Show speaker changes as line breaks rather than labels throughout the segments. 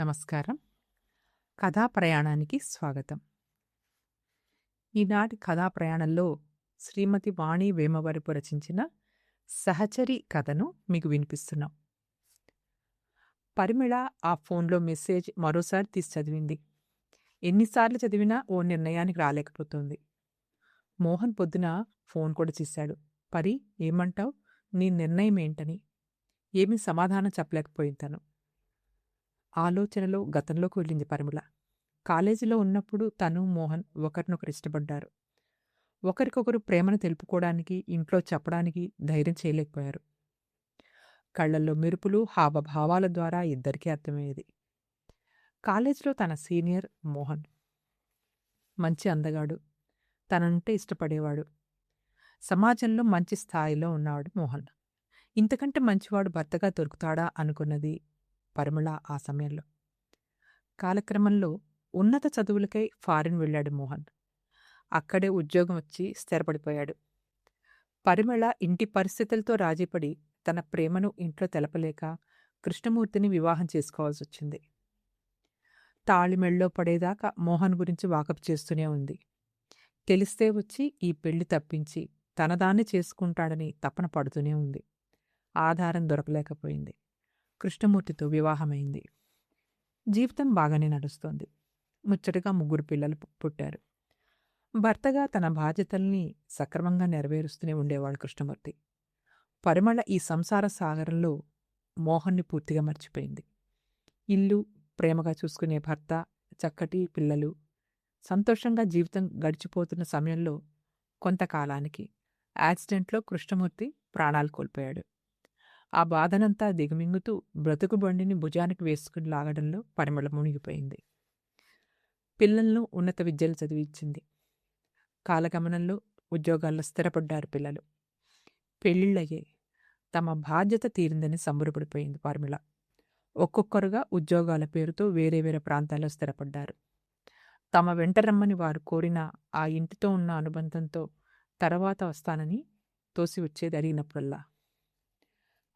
నమస్కారం. కథా ప్రయాణానికి స్వాగతం. ఈనాటి కథా ప్రయాణంలో శ్రీమతి వాణి వేమవరపు రచించిన సహచరి కథను మీకు వినిపిస్తున్నాం. పరిమళ ఆ ఫోన్లో మెసేజ్ మరోసారి తీసి చదివింది. ఎన్నిసార్లు చదివినా ఓ నిర్ణయానికి రాలేకపోతుంది. మోహన్ పొద్దున ఫోన్ కూడా చేశాడు. పరి, ఏమంటావ్? నీ నిర్ణయం ఏంటని. ఏమీ సమాధానం చెప్పలేకపోయింది తను. ఆలోచనలో గతంలోకి వెళ్ళింది పరిమళ. కాలేజీలో ఉన్నప్పుడు తను, మోహన్ ఒకరినొకరు ఇష్టపడ్డారు. ఒకరికొకరు ప్రేమను తెలుపుకోవడానికి, ఇంట్లో చెప్పడానికి ధైర్యం చేయలేకపోయారు. కళ్ళల్లో మెరుపులు, హావభావాల ద్వారా ఇద్దరికీ అర్థమయ్యేది. కాలేజీలో తన సీనియర్ మోహన్. మంచి అందగాడు. తనంటే ఇష్టపడేవాడు. సమాజంలో మంచి స్థాయిలో ఉన్నవాడు మోహన్. ఇంతకంటే మంచివాడు భర్తగా దొరుకుతాడా అనుకున్నది పరిమళ ఆ సమయంలో. కాలక్రమంలో ఉన్నత చదువులకై ఫారిన్ వెళ్ళాడు మోహన్. అక్కడే ఉద్యోగం వచ్చి స్థిరపడిపోయాడు. పరిమళ ఇంటి పరిస్థితులతో రాజీపడి తన ప్రేమను ఇంట్లో తెలపలేక కృష్ణమూర్తిని వివాహం చేసుకోవాల్సి వచ్చింది. తాళిమెళ్ళో పడేదాకా మోహన్ గురించి వాకప్ చేస్తూనే ఉంది. తెలిస్తే వచ్చి ఈ పెళ్లి తప్పించి తనదాన్ని చేసుకుంటాడని తపన పడుతూనే ఉంది. ఆధారం దొరకలేకపోయింది. కృష్ణమూర్తితో వివాహమైంది. జీవితం బాగానే నడుస్తోంది. ముచ్చటగా 3 పిల్లలు పుట్టారు. భర్తగా తన బాధ్యతల్ని సక్రమంగా నెరవేరుస్తూనే ఉండేవాడు కృష్ణమూర్తి. పరిమళ ఈ సంసార సాగరంలో మోహన్ని పూర్తిగా మర్చిపోయింది. ఇల్లు, ప్రేమగా చూసుకునే భర్త, చక్కటి పిల్లలు, సంతోషంగా జీవితం గడిచిపోతున్న సమయంలో కొంతకాలానికి యాక్సిడెంట్లో కృష్ణమూర్తి ప్రాణాలు కోల్పోయాడు. ఆ బాధనంతా దిగమింగుతూ బ్రతుకు బండిని భుజానికి వేసుకుని లాగడంలో పరిమళ మునిగిపోయింది. పిల్లలను ఉన్నత విద్యలు చదివించింది. కాలగమనంలో ఉద్యోగాల్లో స్థిరపడ్డారు పిల్లలు. పెళ్ళిళ్ళయ్యాయి. తమ బాధ్యత తీరిందని సంబరపడిపోయింది పరిమళ. ఒక్కొక్కరుగా ఉద్యోగాల పేరుతో వేరే వేరే ప్రాంతాల్లో స్థిరపడ్డారు. తమ వెంట రమ్మని వారు కోరిన ఆ ఇంటితో ఉన్న అనుబంధంతో తర్వాత వస్తానని తోసి వచ్చేది అడిగినప్పుడల్లా.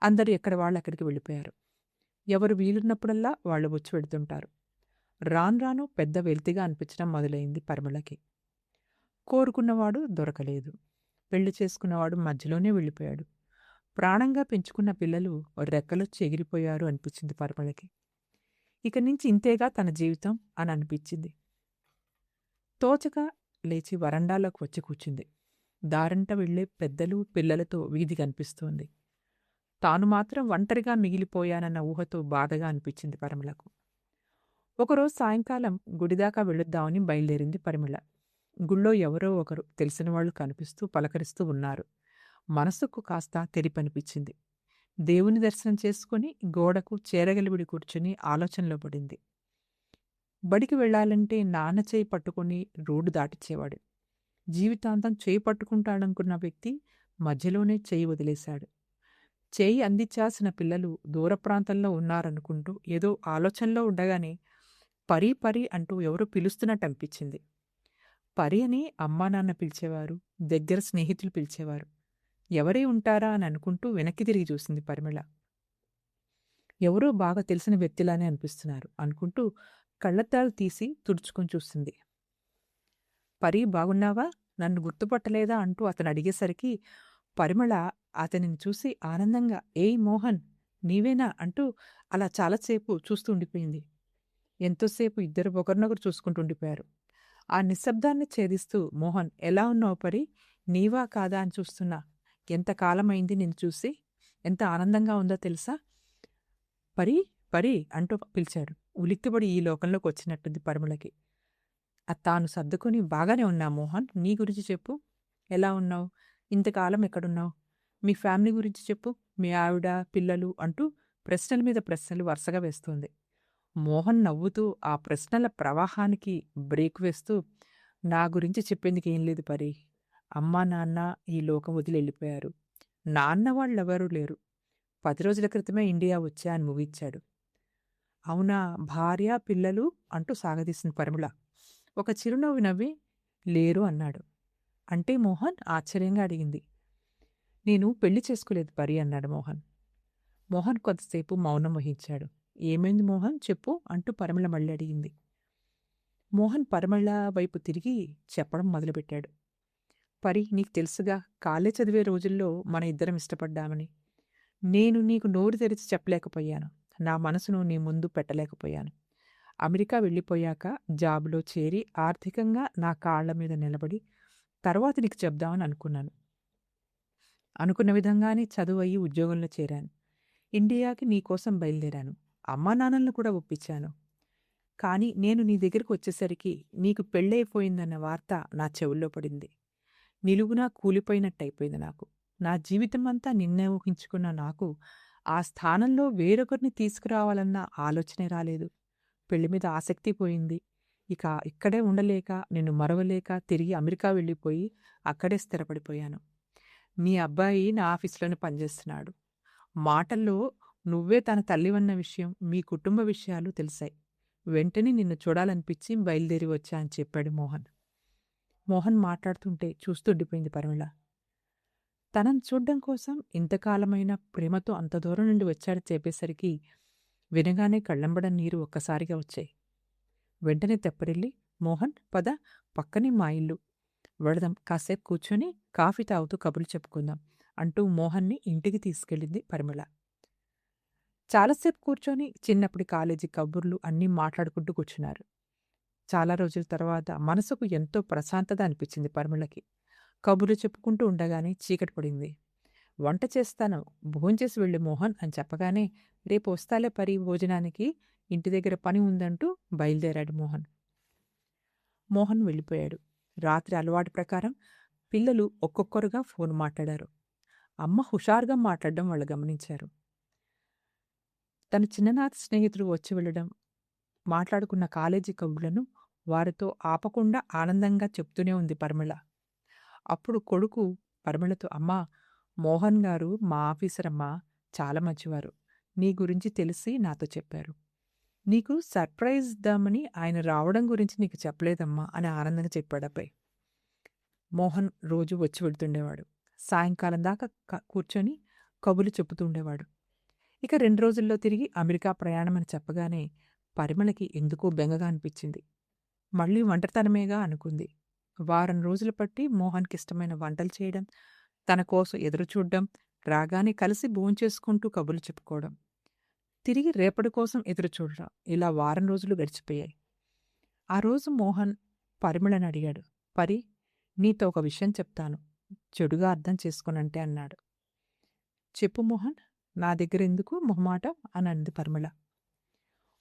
అందరూ ఎక్కడ వాళ్ళు అక్కడికి వెళ్ళిపోయారు. ఎవరు వీలున్నప్పుడల్లా వాళ్ళు వచ్చి వెడుతుంటారు. రాను రాను పెద్ద వెల్తిగా అనిపించడం మొదలైంది పరిమళకి. కోరుకున్నవాడు దొరకలేదు. పెళ్లి చేసుకున్నవాడు మధ్యలోనే వెళ్ళిపోయాడు. ప్రాణంగా పెంచుకున్న పిల్లలు రెక్కలొచ్చి ఎగిరిపోయారు అనిపించింది పరిమళకి. ఇక నుంచి ఇంతేగా తన జీవితం అని అనిపించింది. తోచక లేచి వరండాలోకి వచ్చి కూర్చుంది. దారంట వెళ్లే పెద్దలు, పిల్లలతో వీధి కనిపిస్తోంది. తాను మాత్రం ఒంటరిగా మిగిలిపోయానన్న ఊహతో బాధగా అనిపించింది పరిమళకు. ఒకరోజు సాయంకాలం గుడిదాకా వెళ్ళొద్దామని బయలుదేరింది పరిమళ. గుళ్ళో ఎవరో ఒకరు తెలిసిన వాళ్ళు కనిపిస్తూ పలకరిస్తూ ఉన్నారు. మనసుకు కాస్త తెరిపనిపించింది. దేవుని దర్శనం చేసుకుని గోడకు చేరగలిబిడి కూర్చుని ఆలోచనలో పడింది. బడికి వెళ్లాలంటే నాన్న చేయి పట్టుకుని రోడ్డు దాటించేవాడు. జీవితాంతం చేయి పట్టుకుంటాడనుకున్న వ్యక్తి మధ్యలోనే చేయి వదిలేశాడు. చేయి అందించాల్సిన పిల్లలు దూర ప్రాంతంలో ఉన్నారనుకుంటూ ఏదో ఆలోచనలో ఉండగానే పరీ పరీ అంటూ ఎవరో పిలుస్తున్నట్టు అనిపించింది. పరి అని అమ్మా నాన్న పిలిచేవారు, దగ్గర స్నేహితులు పిలిచేవారు. ఎవరే ఉంటారా అని అనుకుంటూ వెనక్కి తిరిగి చూసింది పరిమళ. ఎవరో బాగా తెలిసిన వ్యక్తిలానే అనిపిస్తున్నారు అనుకుంటూ కళ్ళద్దాలు తీసి తుడుచుకొని చూసింది. పరీ, బాగున్నావా? నన్ను గుర్తుపట్టలేదా అంటూ అతను అడిగేసరికి పరిమళ అతనిని చూసి ఆనందంగా, ఏయ్ మోహన్, నీవేనా అంటూ అలా చాలాసేపు చూస్తూ ఉండిపోయింది. ఎంతోసేపు ఇద్దరు ఒకరినొకరు చూసుకుంటూ ఉండిపోయారు. ఆ నిశ్శబ్దాన్ని ఛేదిస్తూ, మోహన్, ఎలా ఉన్నావు పరి? నీవా కాదా అని చూస్తున్నా. ఎంతకాలమైంది నిన్ను చూసి. ఎంత ఆనందంగా ఉందో తెలుసా? పరి, పరి అంటూ పిలిచాడు. ఉలిక్కిపడి ఈ లోకంలోకి వచ్చినట్టుంది పరిమళకి. తాను సర్దుకుని, బాగానే ఉన్నా మోహన్, నీ గురించి చెప్పు. ఎలా ఉన్నావు? ఇంతకాలం ఎక్కడున్నావు? మీ ఫ్యామిలీ గురించి చెప్పు. మీ ఆవిడ, పిల్లలు అంటూ ప్రశ్నల మీద ప్రశ్నలు వరుసగా వేస్తోంది. మోహన్ నవ్వుతూ ఆ ప్రశ్నల ప్రవాహానికి బ్రేక్ వేస్తూ, నా గురించి చెప్పేందుకు ఏం లేదు పరి. అమ్మా నాన్న ఈ లోకం వదిలి వెళ్ళిపోయారు. నాన్న వాళ్ళెవరూ లేరు. 10 రోజుల క్రితమే ఇండియా వచ్చా అని ముగించాడు. అవునా, భార్య, పిల్లలు అంటూ సాగదీసింది పరిమళ. ఒక చిరునవ్వు నవ్వి, లేరు అన్నాడు. అంటే మోహన్ ఆశ్చర్యంగా అడిగింది. నేను పెళ్లి చేసుకోలేదు పరి అన్నాడు మోహన్. మోహన్ కొంతసేపు మౌనం వహించాడు. ఏమైంది మోహన్ చెప్పు అంటూ పరిమళ మళ్ళీ అడిగింది. మోహన్ పరిమళ వైపు తిరిగి చెప్పడం మొదలుపెట్టాడు. పరి, నీకు తెలుసుగా, కాలేజ్ చదివే రోజుల్లో మన ఇద్దరం ఇష్టపడ్డామని. నేను నీకు నోరు తెరిచి చెప్పలేకపోయాను. నా మనసును నీ ముందు పెట్టలేకపోయాను. అమెరికా వెళ్ళిపోయాక జాబులో చేరి ఆర్థికంగా నా కాళ్ల మీద నిలబడి తర్వాత నీకు చెప్దామని అనుకున్నాను. అనుకున్న విధంగానే చదువు అయ్యి ఉద్యోగంలో చేరాను. ఇండియాకి నీకోసం బయలుదేరాను. అమ్మా నాన్నలను కూడా ఒప్పించాను. కానీ నేను నీ దగ్గరికి వచ్చేసరికి నీకు పెళ్ళైపోయిందన్న వార్త నా చెవుల్లో పడింది. నిలువునా కూలిపోయినట్టయిపోయింది నాకు. నా జీవితమంతా నిన్నే ఊహించుకున్న నాకు ఆ స్థానంలో వేరొకరిని తీసుకురావాలన్న ఆలోచనే రాలేదు. పెళ్లి మీద ఆసక్తి పోయింది. ఇక ఇక్కడే ఉండలేక, నిన్ను మరవలేక తిరిగి అమెరికా వెళ్ళిపోయి అక్కడే స్థిరపడిపోయాను. మీ అబ్బాయి నా ఆఫీసులోనే పనిచేస్తున్నాడు. మాటల్లో నువ్వే తన తల్లివన్న విషయం, మీ కుటుంబ విషయాలు తెలిసాయి. వెంటనే నిన్ను చూడాలనిపించి బయలుదేరి వచ్చా అని చెప్పాడు మోహన్. మోహన్ మాట్లాడుతుంటే చూస్తుండిపోయింది పరిమళ. తనను చూడ్డం కోసం ఇంతకాలమైన ప్రేమతో అంత దూరం నుండి వచ్చాడని చెప్పేసరికి వినగానే కళ్ళంబడ నీరు ఒక్కసారిగా వచ్చాయి. వెంటనే తెప్పరిల్లి, మోహన్ పద, పక్కనే మా ఇల్లు, వెళదాం, కాసేపు కూర్చొని కాఫీ తాగుతూ కబుర్లు చెప్పుకుందాం అంటూ మోహన్ని ఇంటికి తీసుకెళ్ళింది పరిమళ. చాలాసేపు కూర్చొని చిన్నప్పటి కాలేజీ కబుర్లు అన్నీ మాట్లాడుకుంటూ కూర్చున్నారు. చాలా రోజుల తర్వాత మనసుకు ఎంతో ప్రశాంతత అనిపించింది పరిమళకి. కబుర్లు చెప్పుకుంటూ ఉండగానే చీకటి పడింది. వంట చేస్తాను, భోంచేసి వెళ్ళు మోహన్ అని చెప్పగానే, రేపు వస్తాలే పరి భోజనానికి, ఇంటి దగ్గర పని ఉందంటూ బయలుదేరాడు మోహన్. మోహన్ వెళ్ళిపోయాడు. రాత్రి అలవాటు ప్రకారం పిల్లలు ఒక్కొక్కరుగా ఫోన్ మాట్లాడారు. అమ్మ హుషారుగా మాట్లాడడం వాళ్ళు గమనించారు. తన చిన్ననాటి స్నేహితుడు వచ్చి వెళ్ళడం, మాట్లాడుకున్న కాలేజీ కబుర్లను వారితో ఆపకుండా ఆనందంగా చెప్తూనే ఉంది పరిమళ. అప్పుడు కొడుకు పరిమళతో, అమ్మా, మోహన్ గారు మా ఆఫీసరమ్మా, చాలా మంచివారు. నీ గురించి తెలిసి నాతో చెప్పారు. నీకు సర్ప్రైజ్ ఇద్దామని ఆయన రావడం గురించి నీకు చెప్పలేదమ్మా అని ఆనందంగా చెప్పాడు అబ్బాయి. మోహన్ రోజు వచ్చి వెళ్తుండేవాడు. సాయంకాలం దాకా కూర్చొని కబుర్లు చెప్పుతూ ఉండేవాడు. ఇక 2 రోజుల్లో తిరిగి అమెరికా ప్రయాణమని చెప్పగానే పరిమళకి ఎందుకో బెంగగా అనిపించింది. మళ్ళీ ఒంటరితనమేగా అనుకుంది. వారం రోజులు పట్టి మోహన్కిష్టమైన వంటలు చేయడం, తన కోసం ఎదురుచూడ్డం, రాగానే కలిసి భోంచేసుకుంటూ కబుర్లు చెప్పుకోవడం, తిరిగి రేపటి కోసం ఎదురుచూడడం, ఇలా వారం రోజులు గడిచిపోయాయి. ఆ రోజు మోహన్ పరిమళని అడిగాడు. పరి, నీతో ఒక విషయం చెప్తాను, చెడుగా అర్థం చేసుకోనంటే అన్నాడు. చెప్పు మోహన్, నా దగ్గరెందుకు మొహమాటం అని అంది పరిమళ.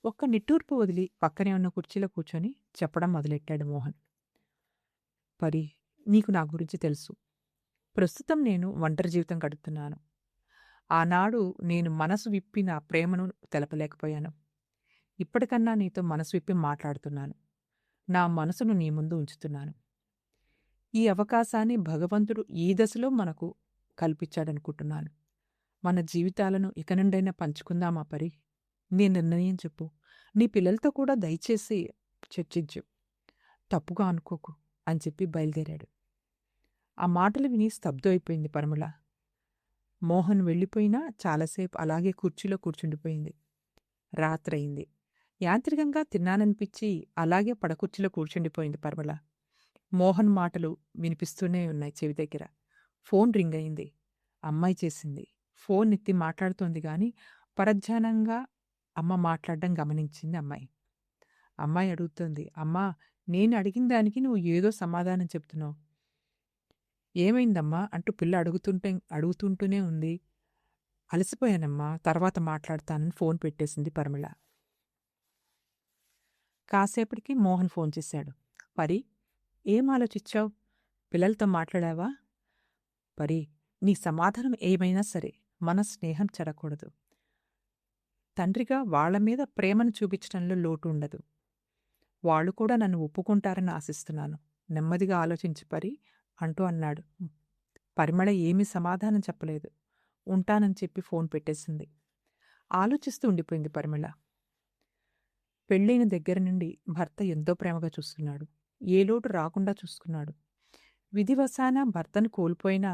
ఒక్క నిట్టూర్పు వదిలి పక్కనే ఉన్న కుర్చీలో కూర్చొని చెప్పడం మొదలెట్టాడు మోహన్. పరి, నీకు నా గురించి తెలుసు. ప్రస్తుతం నేను ఒంటరి జీవితం గడుపుతున్నాను. ఆనాడు నేను మనసు విప్పి నా ప్రేమను తెలపలేకపోయాను. ఇప్పటికన్నా నీతో మనసు విప్పి మాట్లాడుతున్నాను. నా మనసును నీ ముందు ఉంచుతున్నాను. ఈ అవకాశాన్ని భగవంతుడు ఈ దశలో మనకు కల్పించాడనుకుంటున్నాను. మన జీవితాలను ఇక నుండైనా పంచుకుందామా పరి? నీ నిర్ణయం చెప్పు. నీ పిల్లలతో కూడా దయచేసి చర్చించు. తప్పుగా అనుకోకు అని చెప్పి బయలుదేరాడు. ఆ మాటలు విని స్తబ్దమైపోయింది పరిమళ. మోహన్ వెళ్ళిపోయినా చాలాసేపు అలాగే కుర్చీలో కూర్చుండిపోయింది. రాత్రయింది. యాంత్రికంగా తిన్నాననిపించి అలాగే పడకుర్చీలో కూర్చుండిపోయింది పరిమళ. మోహన్ మాటలు వినిపిస్తూనే ఉన్నాయి చెవి దగ్గర. ఫోన్ రింగ్ అయింది. అమ్మాయి చేసింది. ఫోన్ ఎత్తి మాట్లాడుతోంది గాని పరధ్యానంగా అమ్మ మాట్లాడడం గమనించింది అమ్మాయి. అమ్మాయి అడుగుతోంది, అమ్మా, నేను అడిగిన దానికి నువ్వు ఏదో సమాధానం చెప్తున్నావు. ఏమైందమ్మా అంటూ పిల్ల అడుగుతుంటూనే ఉంది. అలసిపోయానమ్మా, తర్వాత మాట్లాడతానని ఫోన్ పెట్టేసింది పరిమళ. కాసేపటికి మోహన్ ఫోన్ చేశాడు. పరి, ఏం ఆలోచించావు? పిల్లలతో మాట్లాడావా? పరి, నీ సమాధానం ఏమైనా సరే మన స్నేహం చెడకూడదు. తండ్రిగా వాళ్ల మీద ప్రేమను చూపించడంలో లోటు ఉండదు. వాళ్ళు కూడా నన్ను ఒప్పుకుంటారని ఆశిస్తున్నాను. నెమ్మదిగా ఆలోచించి పరి అంటూ అన్నాడు. పరిమళ ఏమీ సమాధానం చెప్పలేదు. ఉంటానని చెప్పి ఫోన్ పెట్టేసింది. ఆలోచిస్తూ ఉండిపోయింది పరిమళ. పెళ్ళైన దగ్గర నుండి భర్త ఎంతో ప్రేమగా చూస్తున్నాడు. ఏ లోటు రాకుండా చూసుకున్నాడు. విధివశాన భర్తను కోల్పోయినా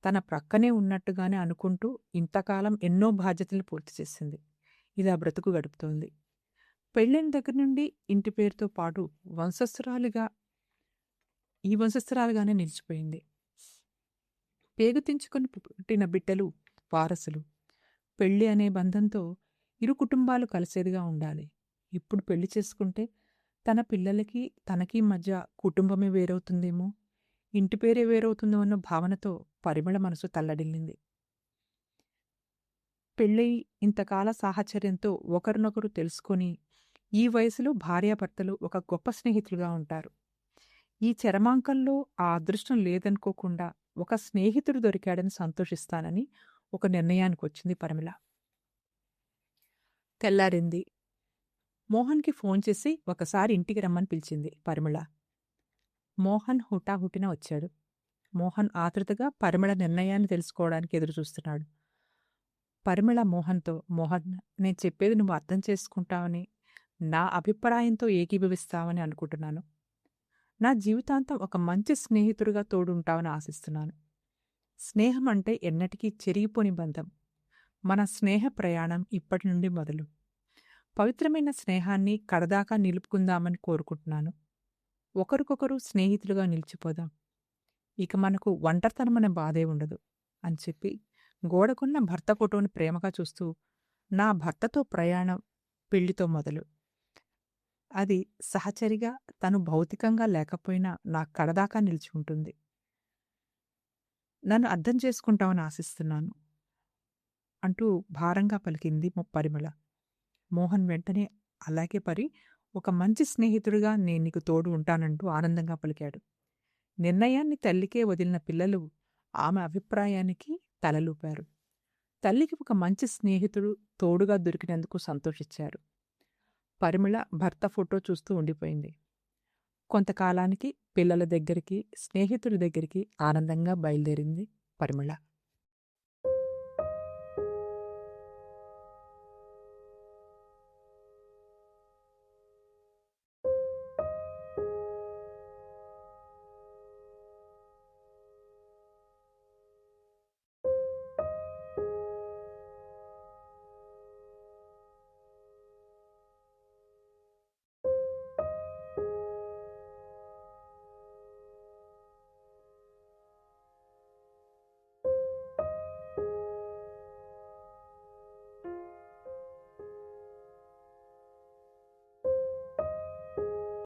తన ప్రక్కనే ఉన్నట్టుగానే అనుకుంటూ ఇంతకాలం ఎన్నో బాధ్యతలు పూర్తి చేసింది. ఇలా బ్రతుకు గడుపుతోంది. పెళ్ళైన దగ్గర నుండి ఇంటి పేరుతో పాటు వంశస్థురాలిగా వంశస్థురాలుగానే నిలిచిపోయింది. పేగు తెంచుకొని పుట్టిన బిడ్డలు వారసులు. పెళ్ళి అనే బంధంతో ఇరు కుటుంబాలు కలిసేదిగా ఉండాలి. ఇప్పుడు పెళ్లి చేసుకుంటే తన పిల్లలకి తనకి మధ్య కుటుంబమే వేరవుతుందేమో, ఇంటి పేరే వేరవుతుందో అన్న భావనతో పరిమళ మనసు తల్లడిల్లింది. పెళ్ళై ఇంతకాల సాహచర్యంతో ఒకరినొకరు తెలుసుకొని ఈ వయసులో భార్యాభర్తలు ఒక గొప్ప స్నేహితులుగా ఉంటారు. ఈ చరమాంకంలో ఆ అదృష్టం లేదనుకోకుండా ఒక స్నేహితుడు దొరికాడని సంతోషిస్తానని ఒక నిర్ణయానికొచ్చింది పరిమళ. తెల్లారింది. మోహన్కి ఫోన్ చేసి ఒకసారి ఇంటికి రమ్మని పిలిచింది పరిమళ. మోహన్ హుటాహుటిన వచ్చాడు. మోహన్ ఆతృతగా పరిమళ నిర్ణయాన్ని తెలుసుకోవడానికి ఎదురుచూస్తున్నాడు. పరిమళ మోహన్తో, మోహన్, నేను చెప్పేది నువ్వు అర్థం చేసుకుంటావని, నా అభిప్రాయంతో ఏకీభవిస్తావని అనుకుంటున్నాను. నా జీవితాంతం ఒక మంచి స్నేహితుడిగా తోడుంటావని ఆశిస్తున్నాను. స్నేహం అంటే ఎన్నటికీ చెరిగిపోని బంధం. మన స్నేహ ప్రయాణం ఇప్పటి నుండి మొదలు. పవిత్రమైన స్నేహాన్ని కడదాకా నిలుపుకుందామని కోరుకుంటున్నాను. ఒకరికొకరు స్నేహితులుగా నిలిచిపోదాం. ఇక మనకు ఒంటరితనమనే బాధే ఉండదు అని చెప్పి గోడకున్న భర్త ఫోటోని ప్రేమగా చూస్తూ, నా భర్తతో ప్రయాణం పెళ్లితో మొదలు. అది సహచరిగా తను భౌతికంగా లేకపోయినా నా కడదాకా నిలిచి ఉంటుంది. నన్ను అర్థం చేసుకుంటావని ఆశిస్తున్నాను అంటూ భారంగా పలికింది పరిమళ. మోహన్ వెంటనే అలాగే ఒక మంచి స్నేహితుడిగా నేను నీకు తోడు ఉంటానంటూ ఆనందంగా పలికాడు. నిర్ణయాన్ని తల్లికే వదిలిన పిల్లలు ఆమె అభిప్రాయానికి తలలూపారు. తల్లికి ఒక మంచి స్నేహితుడు తోడుగా దొరికినందుకు సంతోషించారు. పరిమళ భర్త ఫోటో చూస్తూ ఉండిపోయింది. కొంతకాలానికి పిల్లల దగ్గరికి, స్నేహితుడి దగ్గరికి ఆనందంగా బయలుదేరింది పరిమళ.